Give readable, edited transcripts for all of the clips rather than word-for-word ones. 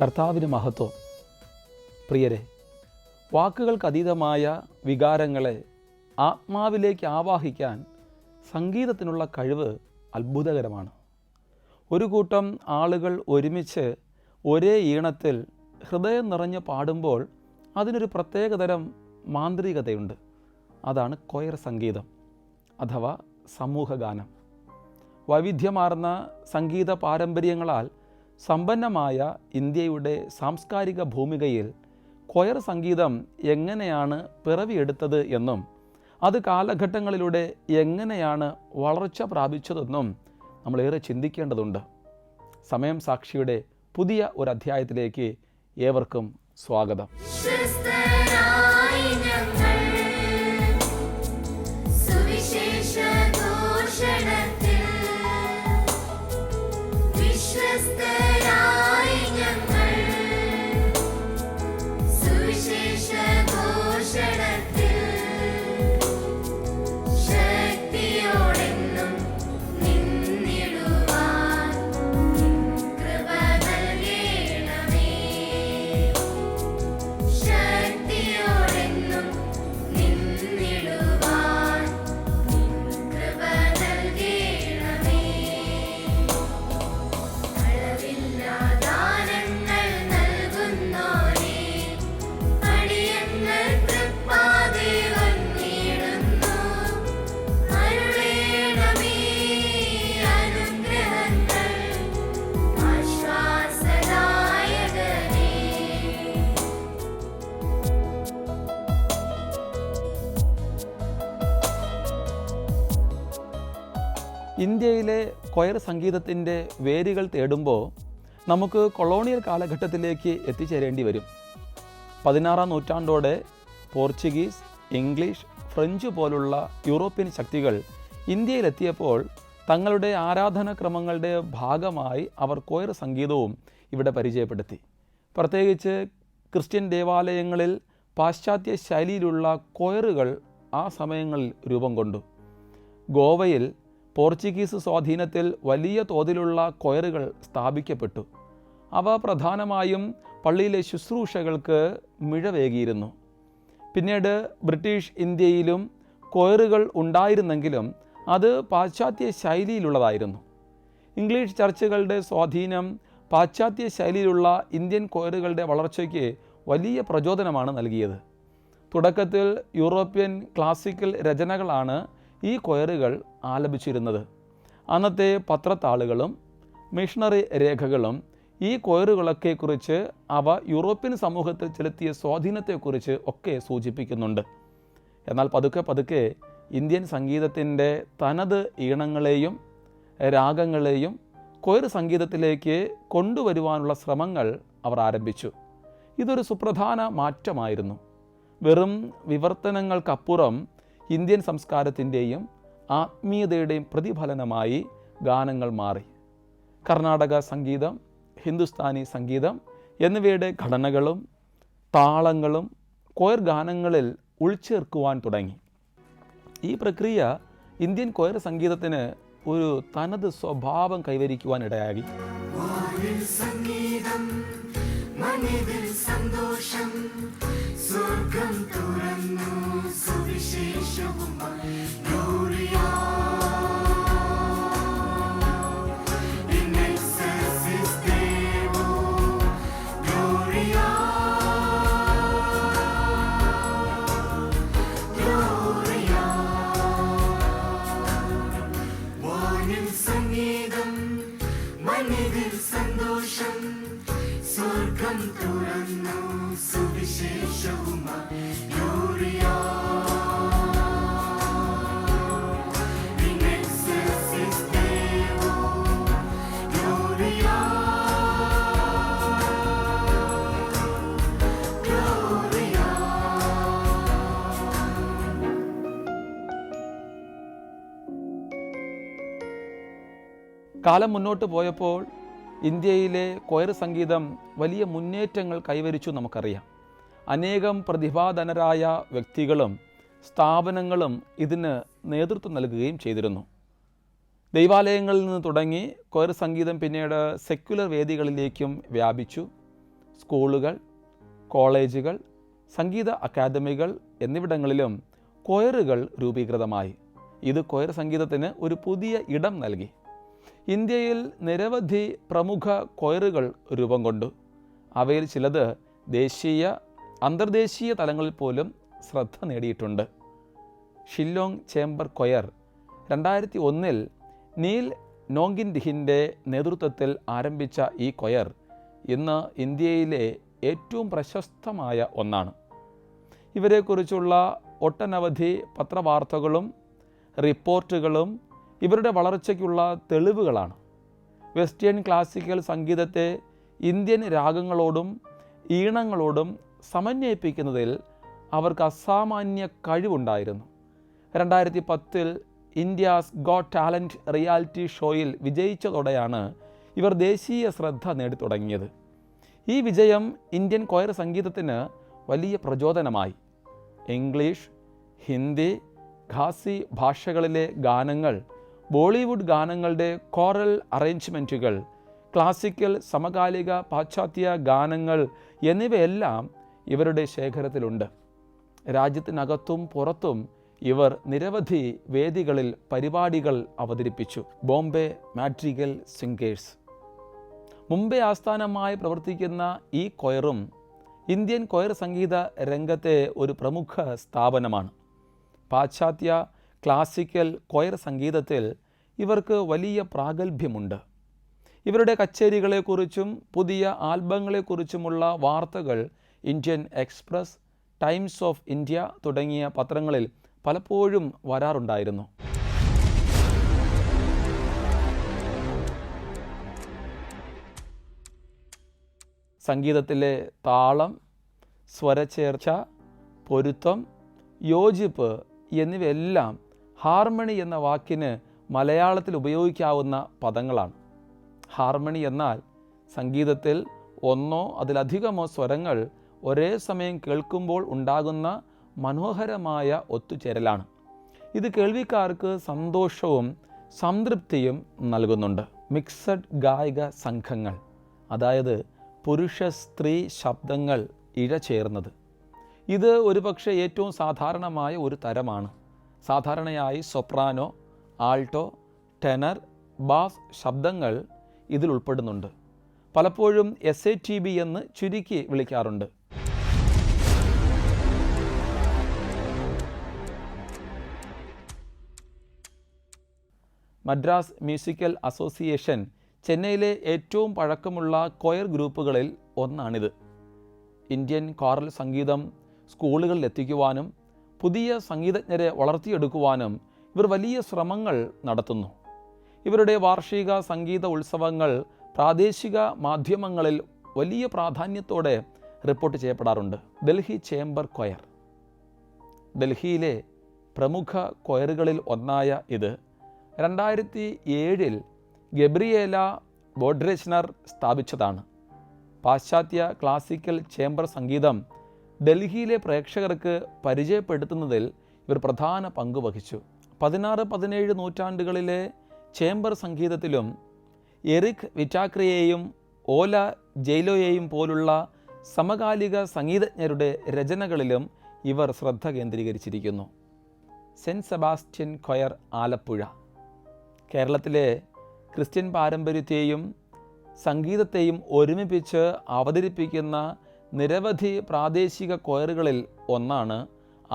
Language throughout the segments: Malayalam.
കർത്താവിന് മഹത്വം. പ്രിയരെ, വാക്കുകൾക്കതീതമായ വികാരങ്ങളെ ആത്മാവിലേക്ക് ആവാഹിക്കാൻ സംഗീതത്തിനുള്ള കഴിവ് അത്ഭുതകരമാണ്. ഒരു കൂട്ടം ആളുകൾ ഒരുമിച്ച് ഒരേ ഈണത്തിൽ ഹൃദയം നിറഞ്ഞ് പാടുമ്പോൾ അതിനൊരു പ്രത്യേകതരം മാന്ത്രികതയുണ്ട്. അതാണ് കൊയർ സംഗീതം അഥവാ സമൂഹഗാനം. വൈവിധ്യമാർന്ന സംഗീത പാരമ്പര്യങ്ങളാൽ സമ്പന്നമായ ഇന്ത്യയുടെ സാംസ്കാരിക ഭൂമികയിൽ കൊയർ സംഗീതം എങ്ങനെയാണ് പിറവിയെടുത്തത് എന്നും അത് കാലഘട്ടങ്ങളിലൂടെ എങ്ങനെയാണ് വളർച്ച പ്രാപിച്ചതെന്നും നമ്മളേറെ ചിന്തിക്കേണ്ടതുണ്ട്. സമയം സാക്ഷിയുടെ പുതിയ ഒരു അധ്യായത്തിലേക്ക് ഏവർക്കും സ്വാഗതം. ഇന്ത്യയിലെ കൊയർ സംഗീതത്തിൻ്റെ വേരുകൾ തേടുമ്പോൾ നമുക്ക് കൊളോണിയൽ കാലഘട്ടത്തിലേക്ക് എത്തിച്ചേരേണ്ടി വരും. 16-ാം നൂറ്റാണ്ടോടെ പോർച്ചുഗീസ്, ഇംഗ്ലീഷ്, ഫ്രഞ്ച് പോലുള്ള യൂറോപ്യൻ ശക്തികൾ ഇന്ത്യയിലെത്തിയപ്പോൾ തങ്ങളുടെ ആരാധനാക്രമങ്ങളുടെ ഭാഗമായി അവർ കൊയർ സംഗീതവും ഇവിടെ പരിചയപ്പെടുത്തി. പ്രത്യേകിച്ച് ക്രിസ്ത്യൻ ദേവാലയങ്ങളിൽ പാശ്ചാത്യ ശൈലിയിലുള്ള കൊയറുകൾ ആ സമയങ്ങളിൽ രൂപം കൊണ്ടു. ഗോവയിൽ പോർച്ചുഗീസ് സ്വാധീനത്തിൽ വലിയ തോതിലുള്ള കൊയറുകൾ സ്ഥാപിക്കപ്പെട്ടു. അവ പ്രധാനമായും പള്ളിയിലെ ശുശ്രൂഷകൾക്ക് മിഴവേകിയിരുന്നു. പിന്നീട് ബ്രിട്ടീഷ് ഇന്ത്യയിലും കൊയറുകൾ ഉണ്ടായിരുന്നെങ്കിലും അത് പാശ്ചാത്യ ശൈലിയിലുള്ളതായിരുന്നു. ഇംഗ്ലീഷ് ചർച്ചുകളുടെ സ്വാധീനം പാശ്ചാത്യ ശൈലിയിലുള്ള ഇന്ത്യൻ കൊയറുകളുടെ വളർച്ചയ്ക്ക് വലിയ പ്രചോദനമാണ് നൽകിയത്. തുടക്കത്തിൽ യൂറോപ്യൻ ക്ലാസിക്കൽ രചനകളാണ് ഈ കൊയറുകൾ ആലപിച്ചിരുന്നത്. അന്നത്തെ പത്രത്താളുകളും മിഷണറി രേഖകളും ഈ കൊയറുകളൊക്കെ കുറിച്ച് അവ യൂറോപ്യൻ സമൂഹത്തിൽ ചെലുത്തിയ സ്വാധീനത്തെക്കുറിച്ച് ഒക്കെ സൂചിപ്പിക്കുന്നുണ്ട്. എന്നാൽ പതുക്കെ ഇന്ത്യൻ സംഗീതത്തിൻ്റെ തനത് ഈണങ്ങളെയും രാഗങ്ങളെയും കൊയർ സംഗീതത്തിലേക്ക് കൊണ്ടുവരുവാനുള്ള ശ്രമങ്ങൾ അവർ ആരംഭിച്ചു. ഇതൊരു സുപ്രധാന മാറ്റമായിരുന്നു. വെറും വിവർത്തനങ്ങൾക്കപ്പുറം ഇന്ത്യൻ സംസ്കാരത്തിൻ്റെയും ആത്മീയതയുടെയും പ്രതിഫലനമായി ഗാനങ്ങൾ മാറി. കർണാടക സംഗീതം, ഹിന്ദുസ്ഥാനി സംഗീതം എന്നിവയുടെ ഘടനകളും താളങ്ങളും കൊയർ ഗാനങ്ങളിൽ ഉൾച്ചേർക്കുവാൻ തുടങ്ങി. ഈ പ്രക്രിയ ഇന്ത്യൻ കൊയർ സംഗീതത്തിന് ഒരു തനത് സ്വഭാവം കൈവരിക്കുവാൻ ഇടയാക്കി. കാലം മുന്നോട്ട് പോയപ്പോൾ ഇന്ത്യയിലെ കൊയർ സംഗീതം വലിയ മുന്നേറ്റങ്ങൾ കൈവരിച്ചു നമുക്കറിയാം. അനേകം പ്രതിഭാധനരായ വ്യക്തികളും സ്ഥാപനങ്ങളും ഇതിന് നേതൃത്വം നൽകുകയും ചെയ്തിരുന്നു. ദൈവാലയങ്ങളിൽ നിന്ന് തുടങ്ങി കൊയർ സംഗീതം പിന്നീട് സെക്യുലർ വേദികളിലേക്കും വ്യാപിച്ചു. സ്കൂളുകൾ, കോളേജുകൾ, സംഗീത അക്കാദമികൾ എന്നിവിടങ്ങളിലും കൊയറുകൾ രൂപീകൃതമായി. ഇത് കൊയർ സംഗീതത്തിന് ഒരു പുതിയ ഇടം നൽകി. ഇന്ത്യയിൽ നിരവധി പ്രമുഖ കൊയറുകൾ രൂപം കൊണ്ടു. അവയിൽ ചിലത് ദേശീയ, അന്തർദേശീയ തലങ്ങളിൽ പോലും ശ്രദ്ധ നേടിയിട്ടുണ്ട്. ഷില്ലോങ് ചേംബർ കൊയർ 2001 നീൽ നോങ്കിൻഡിഹിൻ്റെ നേതൃത്വത്തിൽ ആരംഭിച്ച ഈ കൊയർ ഇന്ന് ഇന്ത്യയിലെ ഏറ്റവും പ്രശസ്തമായ ഒന്നാണ്. ഇവരെക്കുറിച്ചുള്ള ഒട്ടനവധി പത്രവാർത്തകളും റിപ്പോർട്ടുകളും ഇവരുടെ വളർച്ചയ്ക്കുള്ള തെളിവുകളാണ്. വെസ്റ്റേൺ ക്ലാസിക്കൽ സംഗീതത്തെ ഇന്ത്യൻ രാഗങ്ങളോടും ഈണങ്ങളോടും സമന്വയിപ്പിക്കുന്നതിൽ അവർക്ക് അസാമാന്യ കഴിവുണ്ടായിരുന്നു. 2010 ഇന്ത്യാസ് ഗോട്ട് ടാലൻറ്റ് റിയാലിറ്റി ഷോയിൽ വിജയിച്ചതോടെയാണ് ഇവർ ദേശീയ ശ്രദ്ധ നേടിത്തുടങ്ങിയത്. ഈ വിജയം ഇന്ത്യൻ കൊയർ സംഗീതത്തിന് വലിയ പ്രചോദനമായി. ഇംഗ്ലീഷ്, ഹിന്ദി, ഖാസി ഭാഷകളിലെ ഗാനങ്ങൾ, ബോളിവുഡ് ഗാനങ്ങളുടെ കോറൽ അറേഞ്ച്മെൻറ്റുകൾ, ക്ലാസിക്കൽ, സമകാലിക, പാശ്ചാത്യ ഗാനങ്ങൾ എന്നിവയെല്ലാം ഇവരുടെ ശേഖരത്തിലുണ്ട്. രാജ്യത്തിനകത്തും പുറത്തും ഇവർ നിരവധി വേദികളിൽ പരിപാടികൾ അവതരിപ്പിച്ചു. ബോംബെ മാഡ്രിഗൽ സിംഗേഴ്സ് മുംബൈ ആസ്ഥാനമായി പ്രവർത്തിക്കുന്ന ഈ കൊയറും ഇന്ത്യൻ കൊയർ സംഗീത രംഗത്തെ ഒരു പ്രമുഖ സ്ഥാപനമാണ്. പാശ്ചാത്യ ക്ലാസിക്കൽ കൊയർ സംഗീതത്തിൽ ഇവർക്ക് വലിയ പ്രാഗൽഭ്യമുണ്ട്. ഇവരുടെ കച്ചേരികളെക്കുറിച്ചും പുതിയ ആൽബങ്ങളെക്കുറിച്ചുമുള്ള വാർത്തകൾ Indian express, times of India തുടങ്ങിയ പത്രങ്ങളിൽ പലപ്പോഴും വരാറുണ്ടായിരുന്നു. സംഗീതത്തിലെ താളം, സ്വരച്ചേർച്ച, പൊരുത്തം, യോജിപ്പ് എന്നിവയെല്ലാം ഹാർമണി എന്ന വാക്കിന് മലയാളത്തിൽ ഉപയോഗിക്കാവുന്ന പദങ്ങളാണ്. ഹാർമണി എന്നാൽ സംഗീതത്തിൽ ഒന്നോ അതിലധികമോ സ്വരങ്ങൾ ഒരേ സമയം കേൾക്കുമ്പോൾ ഉണ്ടാകുന്ന മനോഹരമായ ഒത്തുചേരലാണ്. ഇത് കേൾവിക്കാർക്ക് സന്തോഷവും സംതൃപ്തിയും നൽകുന്നുണ്ട്. മിക്സഡ് ഗായിക സംഘങ്ങൾ, അതായത് പുരുഷ സ്ത്രീ ശബ്ദങ്ങൾ ഇഴചേർന്നത്, ഇത് ഒരുപക്ഷെ ഏറ്റവും സാധാരണമായ ഒരു തരമാണ്. സാധാരണയായി സൊപ്രാനോ, ആൾട്ടോ, ടെനർ, ബാസ് ശബ്ദങ്ങൾ ഇതിൽ ഉൾപ്പെടുന്നുണ്ട്. പലപ്പോഴും SATB എന്ന് ചുരുക്കി വിളിക്കാറുണ്ട്. മദ്രാസ് മ്യൂസിക്കൽ അസോസിയേഷൻ ചെന്നൈയിലെ ഏറ്റവും പഴക്കമുള്ള കൊയർ ഗ്രൂപ്പുകളിൽ ഒന്നാണിത്. ഇന്ത്യൻ കോറൽ സംഗീതം സ്കൂളുകളിൽ എത്തിക്കുവാനും പുതിയ സംഗീതജ്ഞരെ വളർത്തിയെടുക്കുവാനും ഇവർ വലിയ ശ്രമങ്ങൾ നടത്തുന്നു. ഇവരുടെ വാർഷിക സംഗീത ഉത്സവങ്ങൾ പ്രാദേശിക മാധ്യമങ്ങളിൽ വലിയ പ്രാധാന്യത്തോടെ റിപ്പോർട്ട് ചെയ്യപ്പെടാറുണ്ട്. ഡൽഹി ചേംബർ കൊയർ ഡൽഹിയിലെ പ്രമുഖ കൊയറുകളിൽ ഒന്നായ ഇത് 2007 ഗബ്രിയേല ബോഡ്രെച്നർ സ്ഥാപിച്ചതാണ്. പാശ്ചാത്യ ക്ലാസിക്കൽ ചേംബർ സംഗീതം ഡൽഹിയിലെ പ്രേക്ഷകർക്ക് പരിചയപ്പെടുത്തുന്നതിൽ ഇവർ പ്രധാന പങ്ക് വഹിച്ചു. 16-17 നൂറ്റാണ്ടുകളിലെ ചേംബർ സംഗീതത്തിലും എറിക് വിറ്റാക്രിയെയും ഓല ജെയ്ലോയെയും പോലുള്ള സമകാലിക സംഗീതജ്ഞരുടെ രചനകളിലും ഇവർ ശ്രദ്ധ കേന്ദ്രീകരിച്ചിരിക്കുന്നു. സെൻറ്റ് സെബാസ്റ്റ്യൻ കൊയർ ആലപ്പുഴ കേരളത്തിലെ ക്രിസ്ത്യൻ പാരമ്പര്യത്തെയും സംഗീതത്തെയും ഒരുമിപ്പിച്ച് അവതരിപ്പിക്കുന്ന നിരവധി പ്രാദേശിക കൊയറുകളിൽ ഒന്നാണ്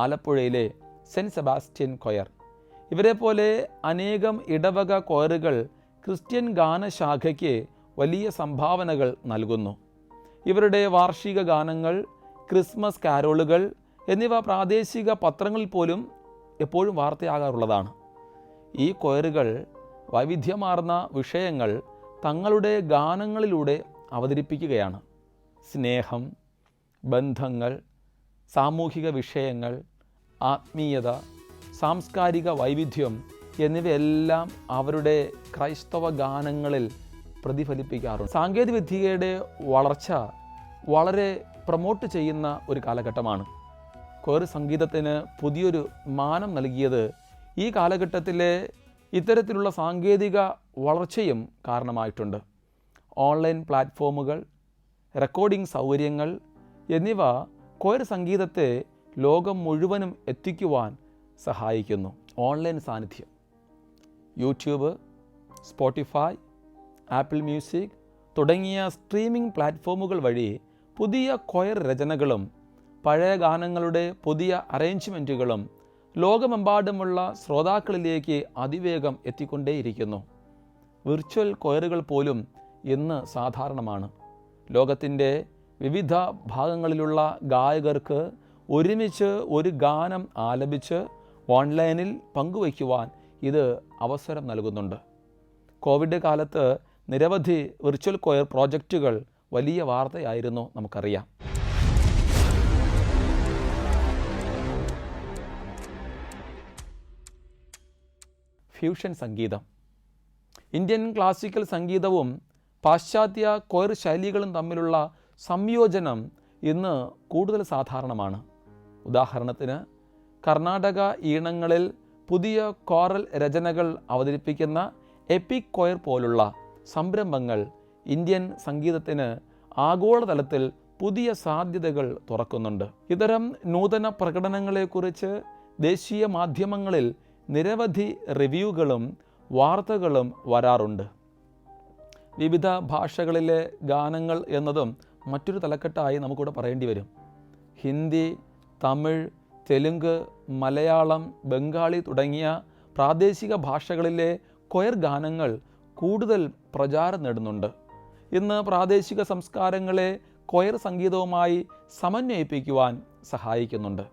ആലപ്പുഴയിലെ സെൻറ്റ് സെബാസ്റ്റ്യൻ കൊയർ. ഇവരെപ്പോലെ അനേകം ഇടവക കൊയറുകൾ ക്രിസ്ത്യൻ ഗാനശാഖയ്ക്ക് വലിയ സംഭാവനകൾ നൽകുന്നു. ഇവരുടെ വാർഷിക ഗാനങ്ങൾ, ക്രിസ്മസ് കാരോളുകൾ എന്നിവ പ്രാദേശിക പത്രങ്ങളിൽ പോലും എപ്പോഴും വാർത്തയാകാറുള്ളതാണ്. ഈ കൊയറുകൾ വൈവിധ്യമാർന്ന വിഷയങ്ങൾ തങ്ങളുടെ ഗാനങ്ങളിലൂടെ അവതരിപ്പിക്കുകയാണ്. സ്നേഹം, ബന്ധങ്ങൾ, സാമൂഹിക വിഷയങ്ങൾ, ആത്മീയത, സാംസ്കാരിക വൈവിധ്യം എന്നിവയെല്ലാം അവരുടെ ക്രൈസ്തവ ഗാനങ്ങളിൽ പ്രതിഫലിപ്പിക്കാറുണ്ട്. സാങ്കേതികവിദ്യയുടെ വളർച്ച വളരെ പ്രൊമോട്ട് ചെയ്യുന്ന ഒരു കാലഘട്ടമാണ്. കൊയർ സംഗീതത്തിന് പുതിയൊരു മാനം നൽകിയത് ഈ കാലഘട്ടത്തിലെ ഇത്തരത്തിലുള്ള സാങ്കേതിക വളർച്ചയും കാരണമായിട്ടുണ്ട്. ഓൺലൈൻ പ്ലാറ്റ്ഫോമുകൾ, റെക്കോർഡിംഗ് സൗകര്യങ്ങൾ എന്നിവ കൊയർ സംഗീതത്തെ ലോകം മുഴുവനും എത്തിക്കുവാൻ സഹായിക്കുന്നു. ഓൺലൈൻ സാന്നിധ്യം യൂട്യൂബ്, സ്പോട്ടിഫൈ, ആപ്പിൾ മ്യൂസിക് തുടങ്ങിയ സ്ട്രീമിംഗ് പ്ലാറ്റ്ഫോമുകൾ വഴി പുതിയ കൊയർ രചനകളും പഴയ ഗാനങ്ങളുടെ പുതിയ അറേഞ്ച്മെൻറ്റുകളും ലോകമെമ്പാടുമുള്ള ശ്രോതാക്കളിലേക്ക് അതിവേഗം എത്തിക്കൊണ്ടേയിരിക്കുന്നു. വിർച്വൽ കൊയറുകൾ പോലും ഇന്ന് സാധാരണമാണ്. ലോകത്തിൻ്റെ വിവിധ ഭാഗങ്ങളിലുള്ള ഗായകർക്ക് ഒരുമിച്ച് ഒരു ഗാനം ആലപിച്ച് ഓൺലൈനിൽ പങ്കുവയ്ക്കുവാൻ ഇത് അവസരം നൽകുന്നുണ്ട്. കോവിഡ് കാലത്ത് നിരവധി വിർച്വൽ കൊയർ പ്രോജക്റ്റുകൾ വലിയ വാർത്തയായിരുന്നു, നമുക്കറിയാം. ഫ്യൂഷൻ സംഗീതം. ഇന്ത്യൻ ക്ലാസിക്കൽ സംഗീതവും പാശ്ചാത്യ കൊയർ ശൈലികളും തമ്മിലുള്ള സംയോജനം ഇന്ന് കൂടുതൽ സാധാരണമാണ്. ഉദാഹരണത്തിന് കർണാടക ഈണങ്ങളിൽ പുതിയ കോറൽ രചനകൾ അവതരിപ്പിക്കുന്ന എപ്പിക് കൊയർ പോലുള്ള സംരംഭങ്ങൾ ഇന്ത്യൻ സംഗീതത്തിന് ആഗോളതലത്തിൽ പുതിയ സാധ്യതകൾ തുറക്കുന്നുണ്ട്. ഇത്തരം നൂതന പ്രകടനങ്ങളെക്കുറിച്ച് ദേശീയ മാധ്യമങ്ങളിൽ നിരവധി റിവ്യൂകളും വാർത്തകളും വരാറുണ്ട്. വിവിധ ഭാഷകളിലെ ഗാനങ്ങൾ എന്നതും മറ്റൊരു തലക്കെട്ടായി നമുക്കിവിടെ പറയേണ്ടി വരും. ഹിന്ദി, തമിഴ്, തെലുങ്ക്, മലയാളം, ബംഗാളി തുടങ്ങിയ പ്രാദേശിക ഭാഷകളിലെ കൊയർ ഗാനങ്ങൾ കൂടുതൽ പ്രചാരം നേടുന്നുണ്ട്. ഇന്ന് പ്രാദേശിക സംസ്കാരങ്ങളെ കൊയർ സംഗീതവുമായി സമന്വയിപ്പിക്കുവാൻ സഹായിക്കുന്നുണ്ട്.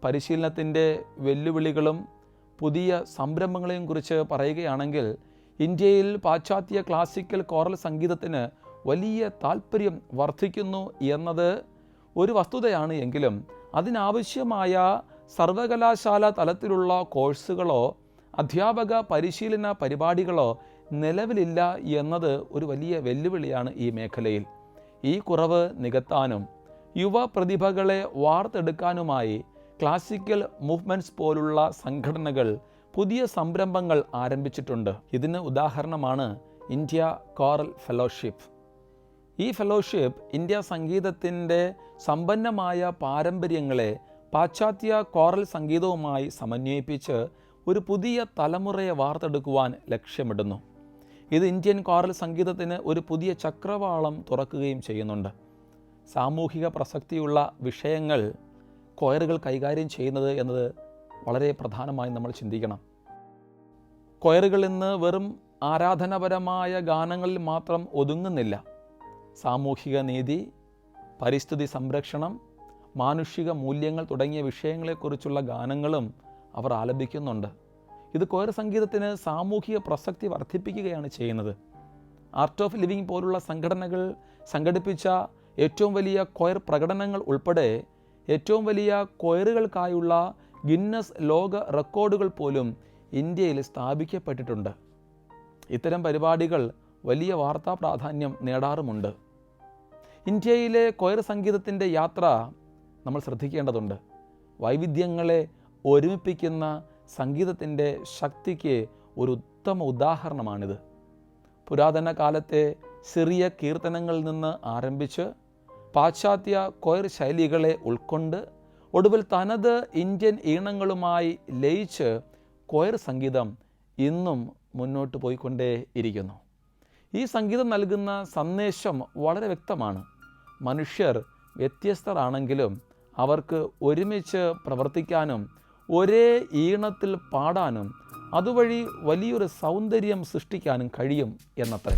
പരിശീലനത്തിൻ്റെ വെല്ലുവിളികളും പുതിയ സംരംഭങ്ങളെയും കുറിച്ച് പറയുകയാണെങ്കിൽ ഇന്ത്യയിൽ പാശ്ചാത്യ ക്ലാസിക്കൽ കോറൽ സംഗീതത്തിന് വലിയ താല്പര്യം വർദ്ധിക്കുന്നു എന്നത് ഒരു വസ്തുതയാണ്. എങ്കിലും അതിനാവശ്യമായ സർവകലാശാല തലത്തിലുള്ള കോഴ്സുകളോ അധ്യാപക പരിശീലന പരിപാടികളോ നിലവിലില്ല എന്നത് ഒരു വലിയ വെല്ലുവിളിയാണ് ഈ മേഖലയിൽ. ഈ കുറവ് നികത്താനും യുവ പ്രതിഭകളെ വാർത്തെടുക്കാനുമായി ക്ലാസിക്കൽ മൂവ്മെൻറ്റ്സ് പോലുള്ള സംഘടനകൾ പുതിയ സംരംഭങ്ങൾ ആരംഭിച്ചിട്ടുണ്ട്. ഇതിന് ഉദാഹരണമാണ് ഇന്ത്യ കോറൽ ഫെലോഷിപ്പ്. ഈ ഫെലോഷിപ്പ് ഇന്ത്യ സംഗീതത്തിൻ്റെ സമ്പന്നമായ പാരമ്പര്യങ്ങളെ പാശ്ചാത്യ കോറൽ സംഗീതവുമായി സമന്വയിപ്പിച്ച് ഒരു പുതിയ തലമുറയെ വാർത്തെടുക്കുവാൻ ലക്ഷ്യമിടുന്നു. ഇത് ഇന്ത്യൻ കോറൽ സംഗീതത്തിന് ഒരു പുതിയ ചക്രവാളം തുറക്കുകയും ചെയ്യുന്നുണ്ട്. സാമൂഹിക പ്രസക്തിയുള്ള വിഷയങ്ങൾ കൊയറുകൾ കൈകാര്യം ചെയ്യുന്നത് എന്നത് വളരെ പ്രധാനമായി നമ്മൾ ചിന്തിക്കണം. കൊയറുകൾ ഇന്ന് വെറും ആരാധനാപരമായ ഗാനങ്ങളിൽ മാത്രം ഒതുങ്ങുന്നില്ല. സാമൂഹിക നീതി, പരിസ്ഥിതി സംരക്ഷണം, മാനുഷിക മൂല്യങ്ങൾ തുടങ്ങിയ വിഷയങ്ങളെക്കുറിച്ചുള്ള ഗാനങ്ങളും അവർ ആലപിക്കുന്നുണ്ട്. ഇത് കൊയർ സംഗീതത്തിന് സാമൂഹിക പ്രസക്തി വർദ്ധിപ്പിക്കുകയാണ് ചെയ്യുന്നത്. ആർട്ട് ഓഫ് ലിവിങ് പോലുള്ള സംഘടനകൾ സംഘടിപ്പിച്ച ഏറ്റവും വലിയ കൊയർ പ്രകടനങ്ങൾ ഉൾപ്പെടെ ഏറ്റവും വലിയ കൊയറുകൾക്കായുള്ള ഗിന്നസ് ലോക റെക്കോർഡുകൾ പോലും ഇന്ത്യയിൽ സ്ഥാപിക്കപ്പെട്ടിട്ടുണ്ട്. ഇത്തരം പരിപാടികൾ വലിയ വാർത്താ പ്രാധാന്യം നേടാറുമുണ്ട്. ഇന്ത്യയിലെ കൊയർ സംഗീതത്തിൻ്റെ യാത്ര നമ്മൾ ശ്രദ്ധിക്കേണ്ടതുണ്ട്. വൈവിധ്യങ്ങളെ ഒരുമിപ്പിക്കുന്ന സംഗീതത്തിൻ്റെ ശക്തിക്ക് ഒരു ഉത്തമ ഉദാഹരണമാണിത്. പുരാതന കാലത്തെ സിറിയ കീർത്തനങ്ങളിൽ നിന്ന് ആരംഭിച്ച് പാശ്ചാത്യ കൊയർ ശൈലികളെ ഉൾക്കൊണ്ട് ഒടുവിൽ തനത് ഇന്ത്യൻ ഈണങ്ങളുമായി ലയിച്ച് കൊയർ സംഗീതം ഇന്നും മുന്നോട്ട് പോയിക്കൊണ്ടേയിരിക്കുന്നു. ഈ സംഗീതം നൽകുന്ന സന്ദേശം വളരെ വ്യക്തമാണ്. മനുഷ്യർ വ്യത്യസ്തരാണെങ്കിലും അവർക്ക് ഒരുമിച്ച് പ്രവർത്തിക്കാനും ഒരേ ഈണത്തിൽ പാടാനും അതുവഴി വലിയൊരു സൗന്ദര്യം സൃഷ്ടിക്കാനും കഴിയും എന്നത്രേ.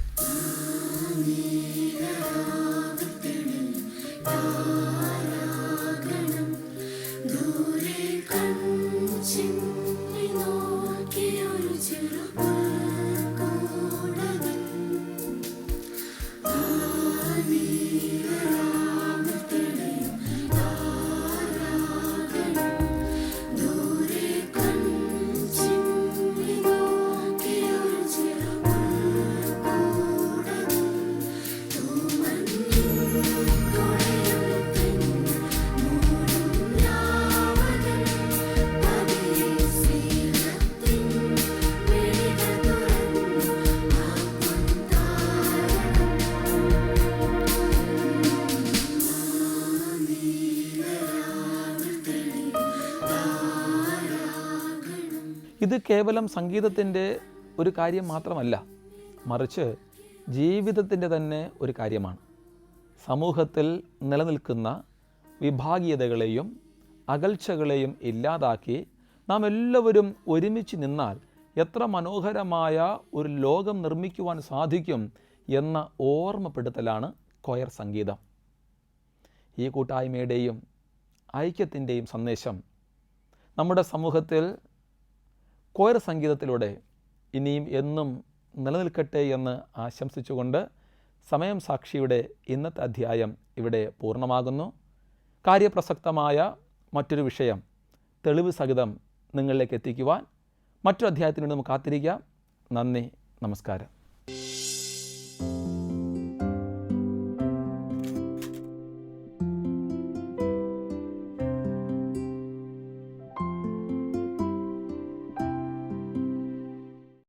ഇത് കേവലം സംഗീതത്തിൻ്റെ ഒരു കാര്യം മാത്രമല്ല, മറിച്ച് ജീവിതത്തിൻ്റെ തന്നെ ഒരു കാര്യമാണ്. സമൂഹത്തിൽ നിലനിൽക്കുന്ന വിഭാഗീയതകളെയും അകൽച്ചകളെയും ഇല്ലാതാക്കി നാം എല്ലാവരും ഒരുമിച്ച് നിന്നാൽ എത്ര മനോഹരമായ ഒരു ലോകം നിർമ്മിക്കുവാൻ സാധിക്കും എന്ന ഓർമ്മപ്പെടുത്തലാണ് കൊയർ സംഗീതം. ഈ കൂട്ടായ്മയുടെയും ഐക്യത്തിൻ്റെയും സന്ദേശം നമ്മുടെ സമൂഹത്തിൽ കൊയർ സംഗീതത്തിലൂടെ ഇനിയും എന്നും നിലനിൽക്കട്ടെ എന്ന് ആശംസിച്ചുകൊണ്ട് സമയം സാക്ഷിയുടെ ഇന്നത്തെ അധ്യായം ഇവിടെ പൂർണ്ണമാകുന്നു. കാര്യപ്രസക്തമായ മറ്റൊരു വിഷയം തെളിവ് സഹിതം നിങ്ങളിലേക്ക് എത്തിക്കുവാൻ മറ്റൊരു അധ്യായത്തിന് വേണ്ടി നമുക്ക് കാത്തിരിക്കാം. നന്ദി, നമസ്കാരം.